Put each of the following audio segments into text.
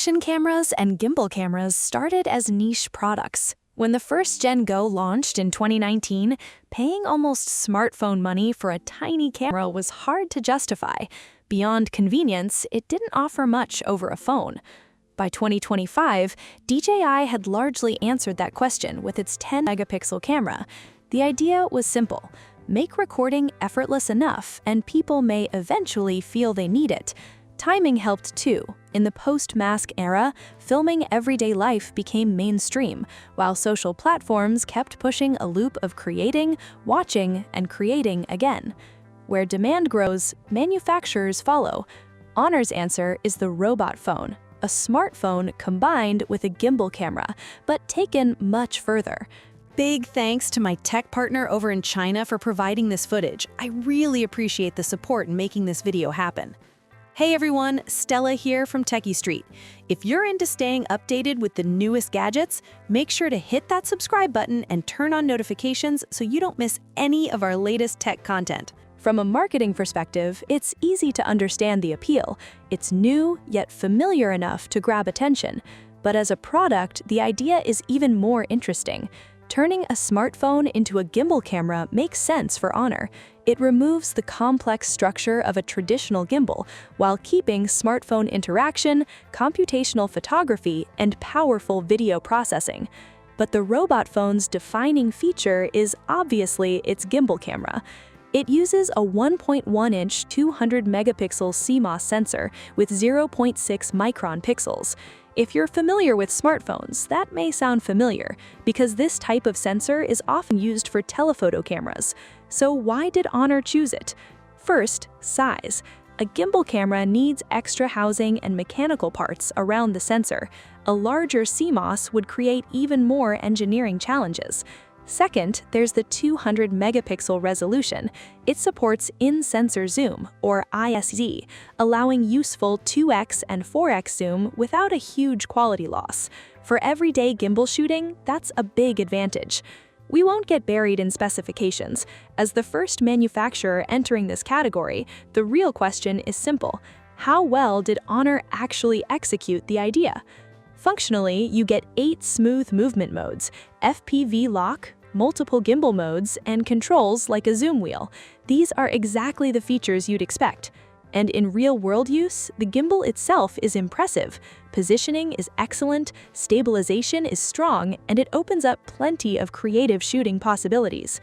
Action cameras and gimbal cameras started as niche products. When the first Gen Go launched in 2019, paying almost smartphone money for a tiny camera was hard to justify. Beyond convenience, it didn't offer much over a phone. By 2025, DJI had largely answered that question with its 10-megapixel camera. The idea was simple: make recording effortless enough, and people may eventually feel they need it. Timing helped too. In the post-mask era, filming everyday life became mainstream, while social platforms kept pushing a loop of creating, watching, and creating again. Where demand grows, manufacturers follow. Honor's answer is the robot phone, a smartphone combined with a gimbal camera, but taken much further. Big thanks to my tech partner over in China for providing this footage. I really appreciate the support in making this video happen. Hey everyone, Stella here from techiestreet. If you're into staying updated with the newest gadgets, make sure to hit that subscribe button and turn on notifications so you don't miss any of our latest tech content. From a marketing perspective, it's easy to understand the appeal. It's new, yet familiar enough to grab attention. But as a product, the idea is even more interesting. Turning a smartphone into a gimbal camera makes sense for Honor. It removes the complex structure of a traditional gimbal while keeping smartphone interaction, computational photography, and powerful video processing. But the robot phone's defining feature is obviously its gimbal camera. It uses a 1.1-inch 200-megapixel CMOS sensor with 0.6 micron pixels. If you're familiar with smartphones, that may sound familiar, because this type of sensor is often used for telephoto cameras. So why did Honor choose it? First, size. A gimbal camera needs extra housing and mechanical parts around the sensor. A larger CMOS would create even more engineering challenges. Second, there's the 200-megapixel resolution. It supports in-sensor zoom, or ISZ, allowing useful 2x and 4x zoom without a huge quality loss. For everyday gimbal shooting, that's a big advantage. We won't get buried in specifications. As the first manufacturer entering this category, the real question is simple: how well did Honor actually execute the idea? Functionally, you get 8 smooth movement modes, FPV lock, multiple gimbal modes, and controls like a zoom wheel. These are exactly the features you'd expect. And in real-world use, the gimbal itself is impressive. Positioning is excellent, stabilization is strong, and it opens up plenty of creative shooting possibilities.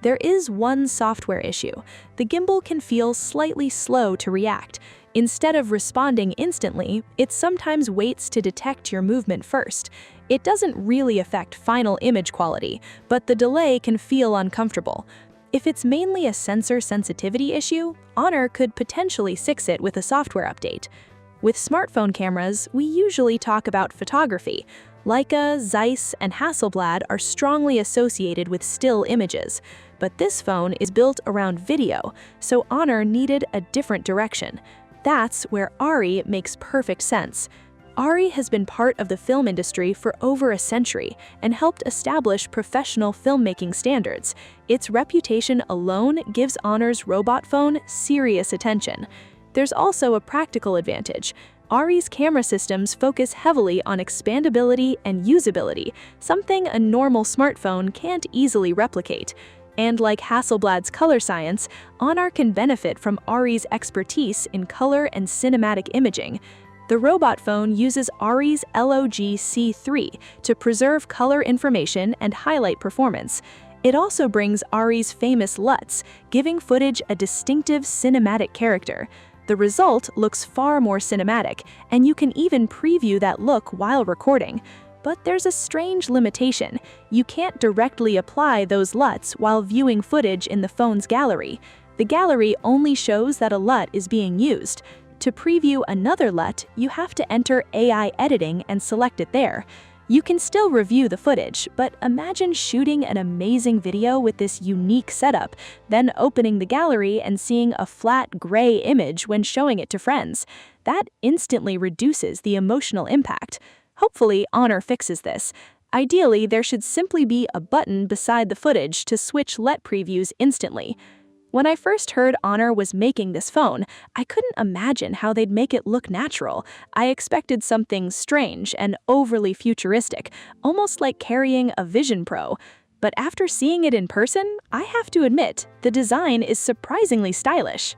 There is one software issue. The gimbal can feel slightly slow to react. Instead of responding instantly, it sometimes waits to detect your movement first. It doesn't really affect final image quality, but the delay can feel uncomfortable. If it's mainly a sensor sensitivity issue, Honor could potentially fix it with a software update. With smartphone cameras, we usually talk about photography. Leica, Zeiss, and Hasselblad are strongly associated with still images. But this phone is built around video, so Honor needed a different direction. That's where ARRI makes perfect sense. ARRI has been part of the film industry for over a century and helped establish professional filmmaking standards. Its reputation alone gives Honor's robot phone serious attention. There's also a practical advantage. ARRI's camera systems focus heavily on expandability and usability, something a normal smartphone can't easily replicate. And like Hasselblad's color science, Honor can benefit from ARRI's expertise in color and cinematic imaging. The robot phone uses ARRI's LOG-C3 to preserve color information and highlight performance. It also brings ARRI's famous LUTs, giving footage a distinctive cinematic character. The result looks far more cinematic, and you can even preview that look while recording. But there's a strange limitation. You can't directly apply those LUTs while viewing footage in the phone's gallery. The gallery only shows that a LUT is being used. To preview another LUT, you have to enter AI editing and select it there. You can still review the footage, but imagine shooting an amazing video with this unique setup, then opening the gallery and seeing a flat gray image when showing it to friends. That instantly reduces the emotional impact. Hopefully, Honor fixes this. Ideally, there should simply be a button beside the footage to switch LUT previews instantly. When I first heard Honor was making this phone, I couldn't imagine how they'd make it look natural. I expected something strange and overly futuristic, almost like carrying a Vision Pro. But after seeing it in person, I have to admit, the design is surprisingly stylish.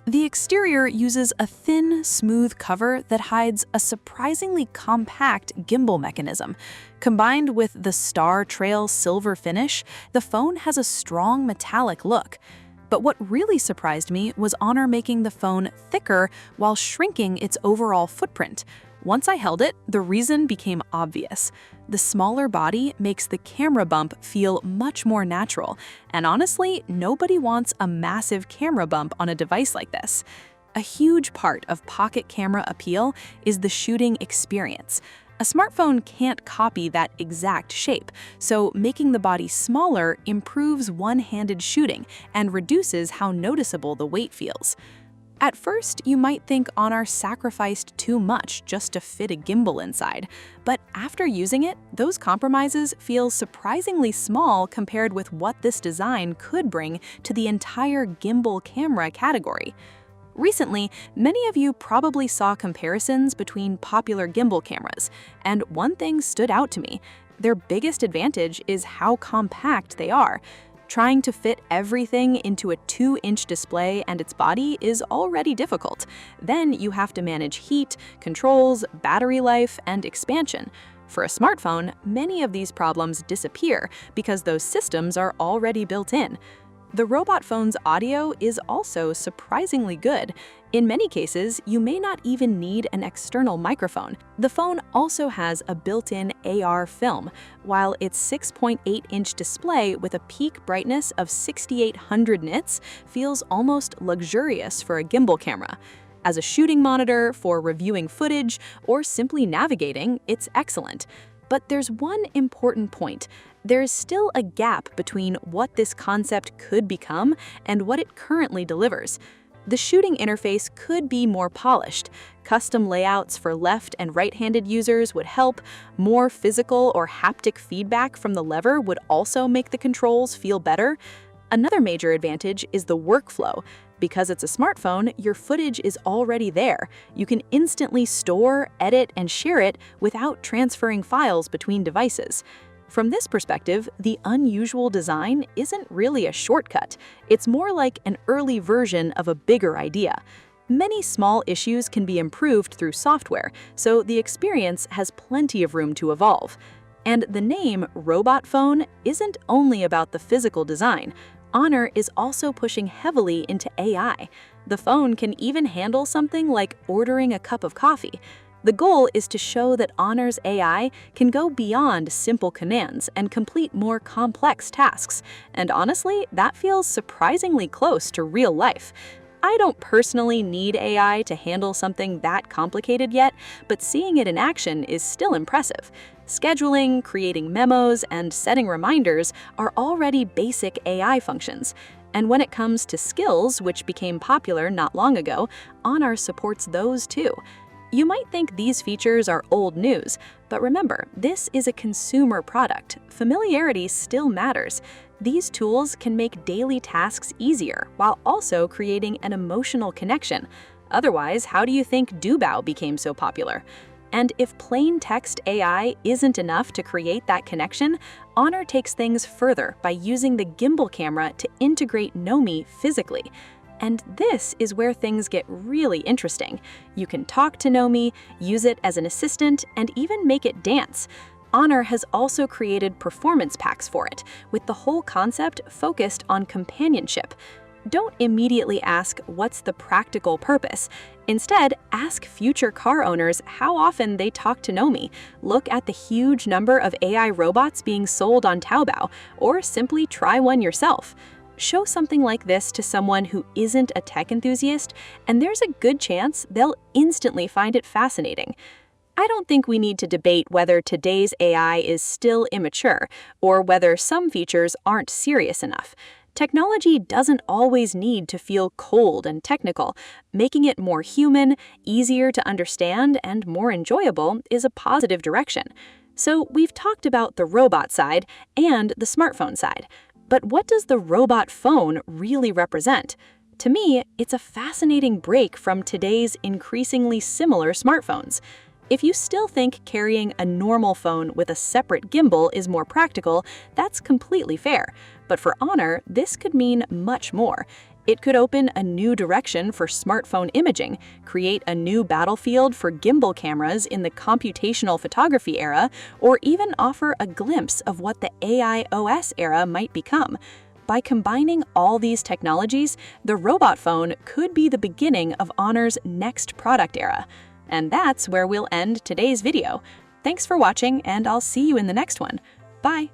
The exterior uses a thin, smooth cover that hides a surprisingly compact gimbal mechanism. Combined with the Star Trail silver finish, the phone has a strong metallic look. But what really surprised me was Honor making the phone thicker while shrinking its overall footprint. Once I held it, the reason became obvious. The smaller body makes the camera bump feel much more natural, and honestly, nobody wants a massive camera bump on a device like this. A huge part of pocket camera appeal is the shooting experience. A smartphone can't copy that exact shape, so making the body smaller improves one-handed shooting and reduces how noticeable the weight feels. At first, you might think Honor sacrificed too much just to fit a gimbal inside, but after using it, those compromises feel surprisingly small compared with what this design could bring to the entire gimbal camera category. Recently, many of you probably saw comparisons between popular gimbal cameras, and one thing stood out to me. Their biggest advantage is how compact they are. Trying to fit everything into a 2-inch display and its body is already difficult. Then you have to manage heat, controls, battery life, and expansion. For a smartphone, many of these problems disappear because those systems are already built in. The robot phone's audio is also surprisingly good. In many cases, you may not even need an external microphone. The phone also has a built-in AR film, while its 6.8-inch display with a peak brightness of 6,800 nits feels almost luxurious for a gimbal camera. As a shooting monitor, for reviewing footage, or simply navigating, it's excellent. But there's one important point. There's still a gap between what this concept could become and what it currently delivers. The shooting interface could be more polished. Custom layouts for left and right-handed users would help. More physical or haptic feedback from the lever would also make the controls feel better. Another major advantage is the workflow. Because it's a smartphone, your footage is already there. You can instantly store, edit, and share it without transferring files between devices. From this perspective, the unusual design isn't really a shortcut. It's more like an early version of a bigger idea. Many small issues can be improved through software, so the experience has plenty of room to evolve. And the name Robot Phone isn't only about the physical design. Honor is also pushing heavily into AI. The phone can even handle something like ordering a cup of coffee. The goal is to show that Honor's AI can go beyond simple commands and complete more complex tasks. And honestly, that feels surprisingly close to real life. I don't personally need AI to handle something that complicated yet, but seeing it in action is still impressive. Scheduling, creating memos, and setting reminders are already basic AI functions. And when it comes to skills, which became popular not long ago, Honor supports those too. You might think these features are old news, but remember, this is a consumer product. Familiarity still matters. These tools can make daily tasks easier while also creating an emotional connection. Otherwise, how do you think Dubao became so popular? And if plain text AI isn't enough to create that connection, Honor takes things further by using the gimbal camera to integrate Nomi physically. And this is where things get really interesting. You can talk to Nomi, use it as an assistant, and even make it dance. Honor has also created performance packs for it, with the whole concept focused on companionship. Don't immediately ask, what's the practical purpose? Instead, ask future car owners how often they talk to Nomi. Look at the huge number of AI robots being sold on Taobao, or simply try one yourself. Show something like this to someone who isn't a tech enthusiast, and there's a good chance they'll instantly find it fascinating. I don't think we need to debate whether today's AI is still immature, or whether some features aren't serious enough. Technology doesn't always need to feel cold and technical. Making it more human, easier to understand, and more enjoyable is a positive direction. So we've talked about the robot side and the smartphone side. But what does the robot phone really represent? To me, it's a fascinating break from today's increasingly similar smartphones. If you still think carrying a normal phone with a separate gimbal is more practical, that's completely fair. But for Honor, this could mean much more. It could open a new direction for smartphone imaging, create a new battlefield for gimbal cameras in the computational photography era, or even offer a glimpse of what the AI OS era might become. By combining all these technologies, the robot phone could be the beginning of Honor's next product era. And that's where we'll end today's video. Thanks for watching, and I'll see you in the next one. Bye!